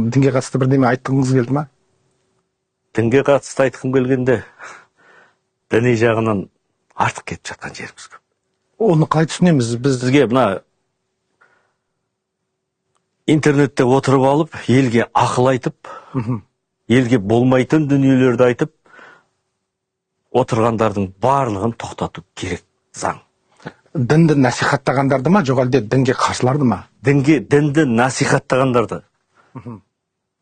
Дінге қатысты бірдеме айтқыңыз келді ма? Дінге қатысты айтқым келгенде, діни жағынан артық кетіп жатқан жеріміз көп. Оны қалай түсінеміз? Бізге мына интернетте отырып алып, елге ақыл айтып, елге болмайтын дүниелерді айтып, отырғандардың барлығын тоқтату керек заң. Дінді насихаттағандарды ма, жоқ әлде дінге қарсыларды ма? Дінді насихаттағандарды.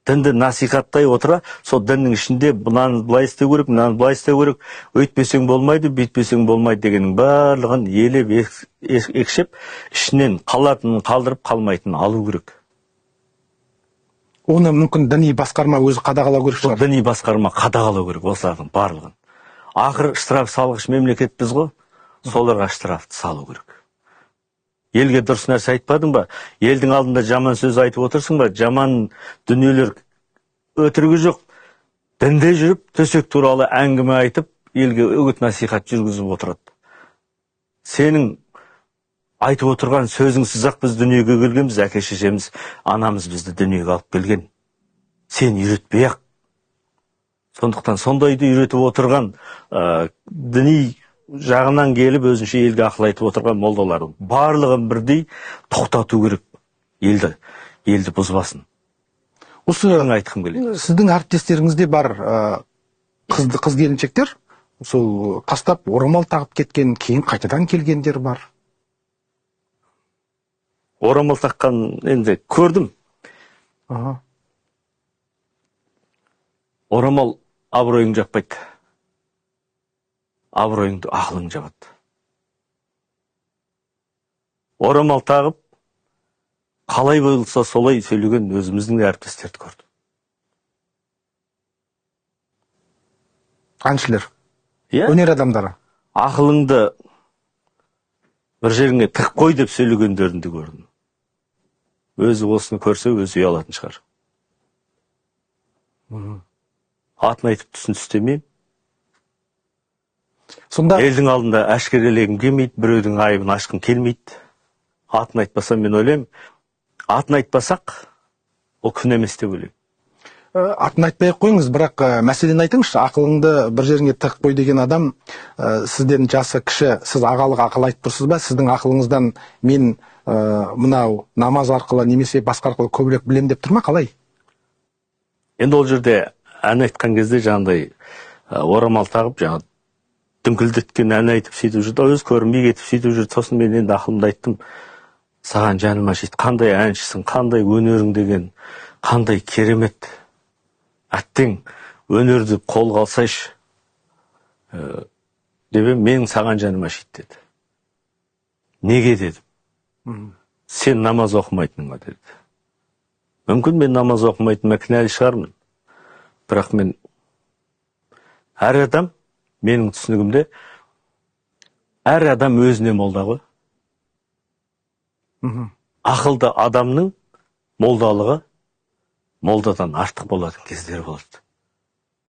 Дінді насихаттай отыра, сол діннің ішінде бұнаны былай істеу керек, мынаны былай істеу керек, өйтпесең болмайды, бүйтпесең болмайды дегеннің барлығын елеп екшеп, ішінен қалатынын қалдырып, қалмайтынын алу керек. Оны мүмкін діни басқарма өзі қадағалау керек шығар. Діни басқарма қадағалау керек осылардың барлығын. Ақыр штраф салғыш мемлекетпіз ғой, соларға штрафты салу керек. Елге дұрыс нәрсе айтпадың ба? Елдің алдында жаман сөз айтып отырсың ба? Жаман дүниелер өтірігі жоқ. Дінде жүріп, төсек туралы әңгіме айтып, елге үгіт насихат жүргізіп отырады. Сенің айтып отырған сөзіңсіз-ақ біз дүниеге келгенбіз, әке-шешеміз, анамыз бізді дүниеге алып келген. Сен үйретпей-ақ. Сондықтан сондайды үйретіп отырған діни жағынан келіп өзінше елге ақыл айтып отырған молдалардың барлығын бірдей тоқтату керек. Елді бұзбасын. Осы айтқым келеді. Сіздің әріптестеріңізде бар қыз келіншектер, сол тастап орамал тағып кеткен, кейін қайтадан келгендер бар. Орамал таққан енді көрдім. Орамал абыройың жаппайды. Абыройыңды ақылың жабады. Орамал тағып, қалай болса солай сөйлеген өзіміздің әріптестерді көрдім. Әншілер, өнер адамдары. Ақылыңды бір жеріңе тік қой деп сөйлегендерінде көрдім. Өзі осыны көрсе, өзі ұялатын шығар. Атын айтып түсін түстемеймін. Елдің алдында әшкерелегім келмейді, біреудің айыбын ашқым келмейді. Атын айтпасам мен ойлаймын, атын айтпасақ, ол күн емес деп ойлаймын. Атын айтпай қойыңыз, бірақ мәселені айтыңызшы, ақылыңды бір жеріңе тық қой деген адам, сізден жасы кіші, сіз ағалық ақыл айтып тұрсыз ба? Сіздің ақылыңыздан мен мынау намаз арқылы немесе басқа арқылы көбірек білем деп тұр ма, қалай? Енді ол жерде ән айтқан кезде жаңағыдай орамал тағып, жаңағы дүңкілдеткен ән айтып сөйтіп жүрді, өз көрінбей кетіп сөйтіп жүрді. Сосын мен енді ақылымды айттым, саған жаным ашиды, қандай әншісің, қандай өнерің деген, қандай керемет. Әттең өнерді қолға алсайшы деп мен саған жаным ашиды деді. Неге дедім? Сен намаз оқымайтының ба деді. Мүмкін мен намаз оқымайтыныма кінәлі шығармын. Бірақ мен әр адам, менің түсінігімде, әр адам өзіне молда ғой. Ақылды адамның молдалығы молдадан артық болатын кездері болады.